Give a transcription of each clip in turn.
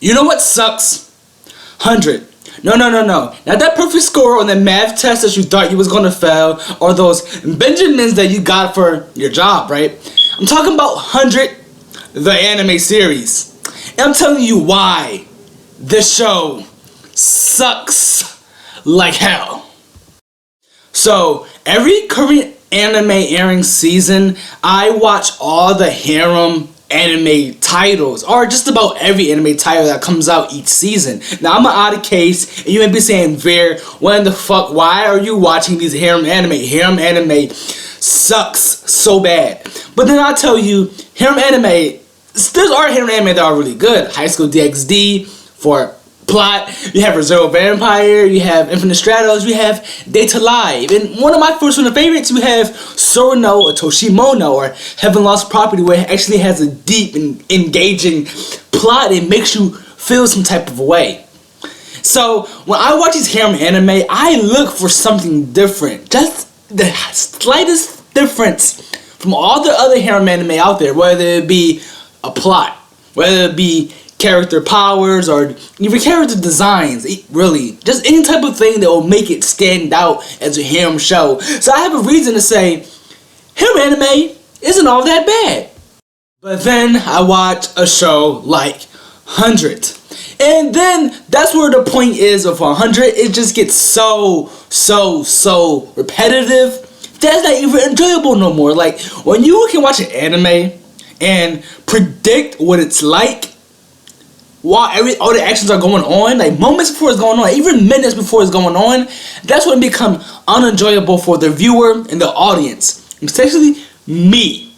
You know what sucks? 100. No. Not that perfect score on the math test that you thought you was gonna fail, or those Benjamins that you got for your job, right? I'm talking about 100, the anime series. And I'm telling you why this show sucks like hell. So, every current anime airing season, I watch all the harem anime titles, or just about every anime title that comes out each season. Now, I'm an odd case, and you may be saying, Ver, when the fuck, why are you watching these harem anime? Harem anime sucks so bad. But then I'll tell you, harem anime, there's harem anime that are really good. High School DxD for plot, you have Re:Zero Vampire, you have Infinite Stratos, you have Date A Live, and one of my first favorites, you have Soro no Otoshimono, or Heaven Lost Property, where it actually has a deep and engaging plot and makes you feel some type of a way. So when I watch these harem anime, I look for something different, just the slightest difference from all the other harem anime out there, whether it be a plot, whether it be character powers, or even character designs, really. Just any type of thing that will make it stand out as a harem show. So I have a reason to say, harem anime isn't all that bad. But then I watch a show like 100. And then that's where the point is of 100. It just gets so repetitive. That's not even enjoyable no more. Like, when you can watch an anime and predict what it's like while all the actions are going on, like moments before it's going on, even minutes before it's going on, that's when it becomes unenjoyable for the viewer and the audience, especially me.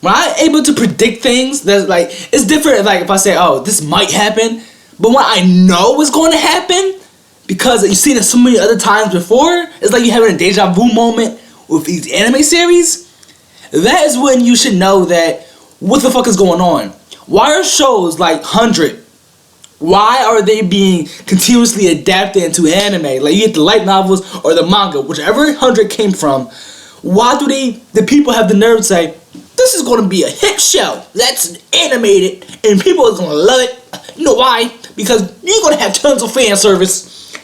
When I'm able to predict things, that's like, it's different. Like if I say, oh, this might happen, but when I know what's going to happen because you've seen it so many other times before, it's like you're having a deja vu moment with these anime series. That is when you should know that what the fuck is going on. Why are shows like 100? Why are they being continuously adapted into anime? Like, you get the light novels or the manga, whichever 100 came from. Why do the people have the nerve to say, this is going to be a hit show that's animated and people are going to love it? You know why? Because you're going to have tons of fan service.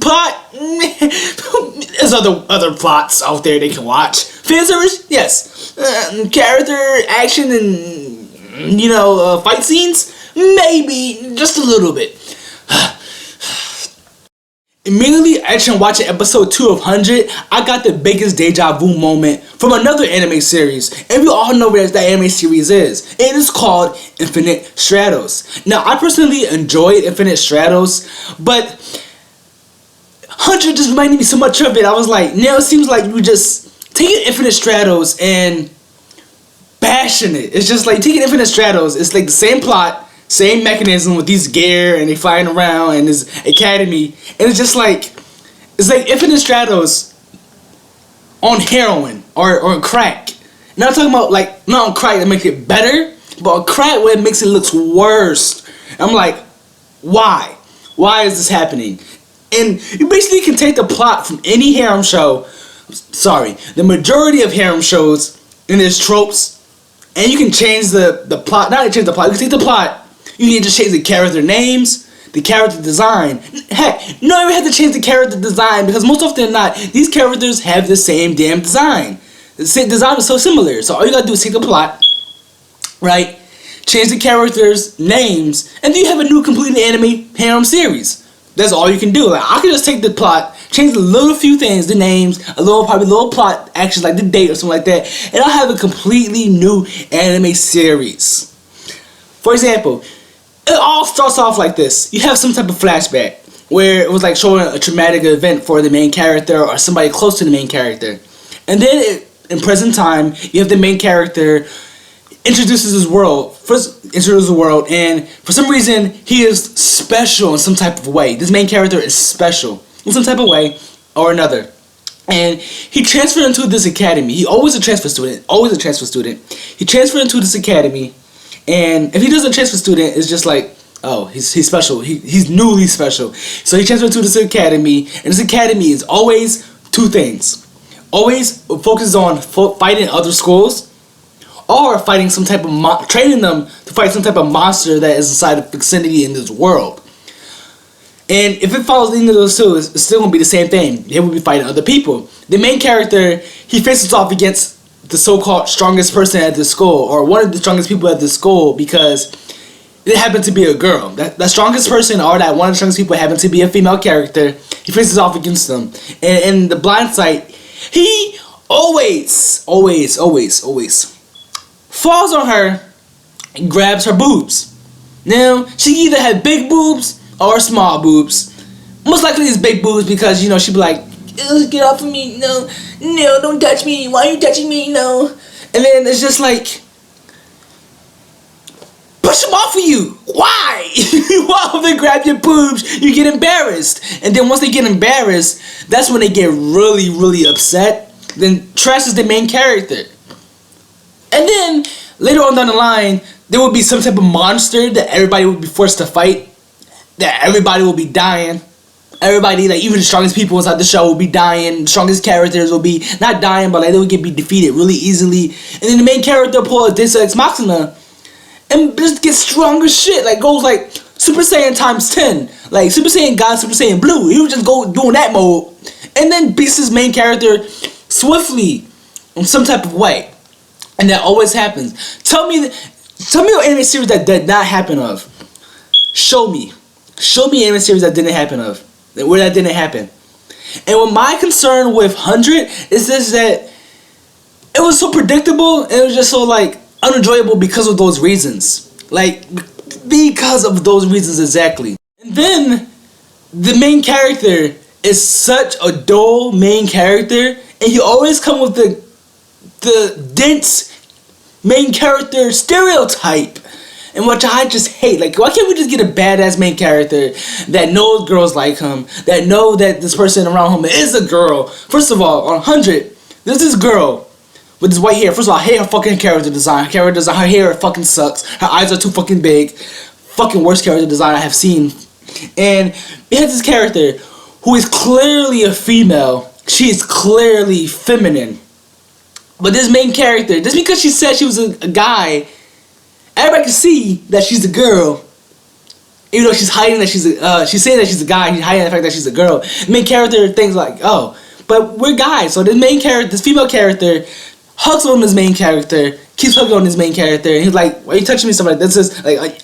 Plot, there's other plots out there they can watch. Fan service, yes. Character, action, and fight scenes, maybe just a little bit. Immediately after watching episode 2 of 100, I got the biggest deja vu moment from another anime series, and we all know what that anime series is. It is called Infinite Stratos. Now, I personally enjoyed Infinite Stratos, but 100 just reminded me so much of it. I was like, now it seems like you just taking Infinite Stratos and bashing it. It's just like taking Infinite Stratos. It's like the same plot, same mechanism with these gear and they flying around and this academy, and it's just like, it's like Infinite Stratos on heroin or on crack. Not talking about like, not on crack that makes it better, but on crack where it makes it look worse. I'm like, why? Why is this happening? And you basically can take the plot from any harem show, the majority of harem shows, and there's tropes, and you can change the plot, not change the plot, you can take the plot, you can just change the character names, the character design. Heck, you don't even have to change the character design, because most often than not, these characters have the same damn design. The same design is so similar, so all you gotta do is take the plot, right, change the characters' names, and then you have a new completely anime harem series. That's all you can do. Like, I can just take the plot, change a little few things, the names, probably a little plot actions like the date or something like that, and I'll have a completely new anime series. For example, it all starts off like this. You have some type of flashback where it was like showing a traumatic event for the main character or somebody close to the main character. And then in present time, you have the main character introduces the world, and for some reason, he is special in some type of way. This main character is special in some type of way or another. And he transferred into this academy. He always a transfer student. He transferred into this academy, and if he doesn't transfer student, it's just like, oh, he's special. He's newly special. So he transferred to this academy, and this academy is always two things. Always focuses on fighting other schools, are fighting some type of training them to fight some type of monster that is inside of vicinity in this world. And if it follows any of those two, it's still gonna be the same thing. They will be fighting other people. The main character, he faces off against the so-called strongest person at the school, or one of the strongest people at the school, because it happened to be a girl. That strongest person, or that one of the strongest people, happened to be a female character. He faces off against them, and in the blind sight, he always falls on her and grabs her boobs. Now, she either had big boobs or small boobs. Most likely it's big boobs, because, you know, she'd be like, get off of me, no, don't touch me, why are you touching me, no. And then it's just like, push them off of you. Why? Why would they grab your boobs? You get embarrassed. And then once they get embarrassed, that's when they get really, really upset. Then Trash is the main character. And then later on down the line, there will be some type of monster that everybody will be forced to fight. That everybody will be dying. Everybody, like even the strongest people inside the show will be dying. The strongest characters will be not dying, but like they will be defeated really easily. And then the main character pull a Deus Ex Machina and just get stronger shit. Like goes like Super Saiyan times 10. Like Super Saiyan God, Super Saiyan Blue. He would just go doing that mode. And then beats his main character swiftly in some type of way. And that always happens. Tell me an anime series that did not happen of. Show me an anime series that didn't happen of. Where that didn't happen. And what my concern with 100 is this, that it was so predictable and it was just so like unenjoyable because of those reasons. Like because of those reasons exactly. And then the main character is such a dull main character, and he always come with the dense main character stereotype. And which I just hate. Like, why can't we just get a badass main character that knows girls like him, that know that this person around him is a girl? First of all, on 100, there's this girl with this white hair. First of all, I hate her fucking character design. Her hair fucking sucks. Her eyes are too fucking big. Fucking worst character design I have seen. And we have this character who is clearly a female. She is clearly feminine. But this main character, just because she said she was a guy, everybody can see that she's a girl. Even though she's hiding that she's saying that she's a guy, she's hiding the fact that she's a girl. The main character thinks like, oh, but we're guys. So this female character hugs on this main character, keeps hugging on this main character, and he's like, why are you touching me so much? This is like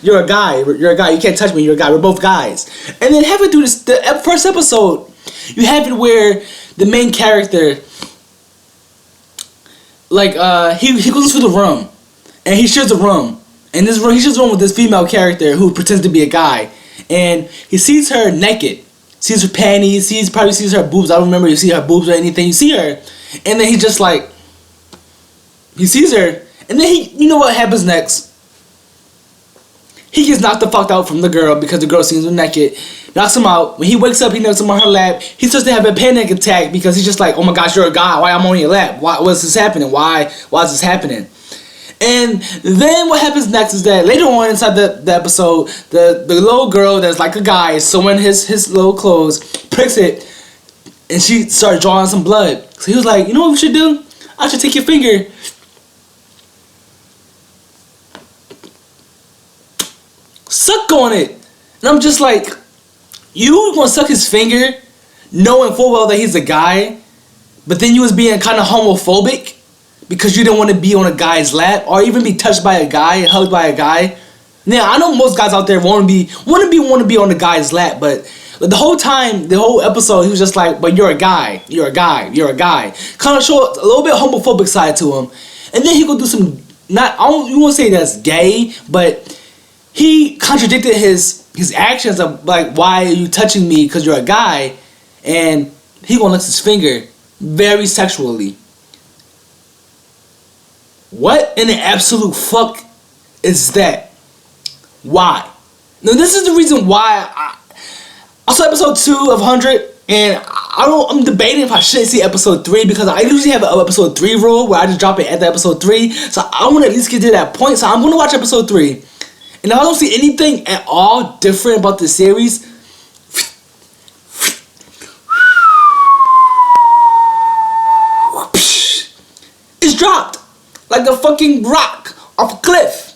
you're a guy, you can't touch me, you're a guy, we're both guys. And then halfway through the first episode, you have it where the main character, like, he goes into the room, and he shares a room. And this room, he shares a room with this female character who pretends to be a guy. And he sees her naked. Sees her panties, probably sees her boobs. I don't remember if you see her boobs or anything. You see her. And then he just like, he sees her. And then you know what happens next? He gets knocked the fuck out from the girl because the girl sees him naked. Knocks him out. When he wakes up, he knocks him on her lap. He starts to have a panic attack because he's just like, oh my gosh, you're a guy. Why I'm on your lap? What's this happening? Why is this happening? And then what happens next is that later on inside the episode, the little girl that's like a guy is sewing his little clothes, pricks it, and she starts drawing some blood. So he was like, you know what we should do? I should take your finger, suck on it. And I'm just like, you gonna suck his finger knowing full well that he's a guy, but then you was being kind of homophobic because you didn't want to be on a guy's lap or even be touched by a guy, hugged by a guy. Now I know most guys out there want to be on the guy's lap, but the whole time, the whole episode, he was just like, but you're a guy, you're a guy, you're a guy. Kind of show a little bit homophobic side to him. And then he go do some, you won't say that's gay, but he contradicted his actions of like, why are you touching me because you're a guy? And he gonna lick his finger very sexually. What in the absolute fuck is that? Why? Now this is the reason why I saw episode 2 of 100, and I'm debating if I should see episode 3 because I usually have an episode 3 rule where I just drop it at the episode 3. So I want to at least get to that point. So I'm going to watch episode 3. And if I don't see anything at all different about the series, it's dropped. like a fucking rock off a cliff.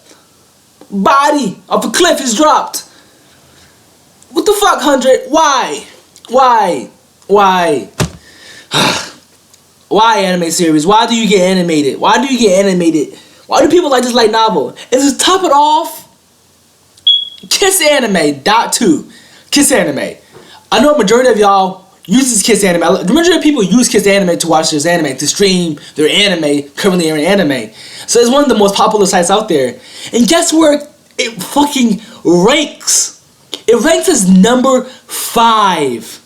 Body off a cliff is dropped. What the fuck, 100? Why? Why anime series? Why do you get animated? Why do people like this light novel? And just top it off, Kiss Anime .2. Kiss Anime. I know a majority of y'all uses Kiss Anime. The majority of people use Kiss Anime to watch this anime, to stream their anime, currently airing anime. So it's one of the most popular sites out there. And guess where it fucking ranks? It ranks as number 5.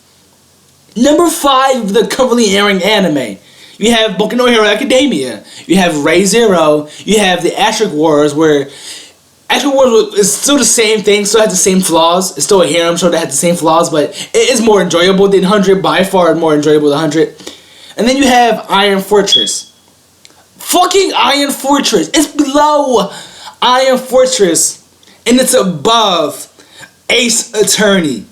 Number 5 of the currently airing anime. You have Boku no Hero Academia. You have Re:Zero. You have the Astro Wars, where Astro Wars is still the same thing, still has the same flaws. It's still a harem show that has the same flaws, but it is more enjoyable than 100, by far more enjoyable than 100. And then you have Iron Fortress. Fucking Iron Fortress. It's below Iron Fortress, and it's above Ace Attorney.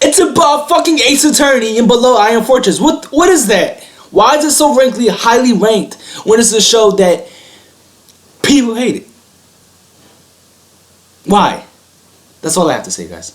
It's above fucking Ace Attorney and below Iron Fortress. What is that? Why is it so highly ranked when it's a show that people hate it? Why? That's all I have to say, guys.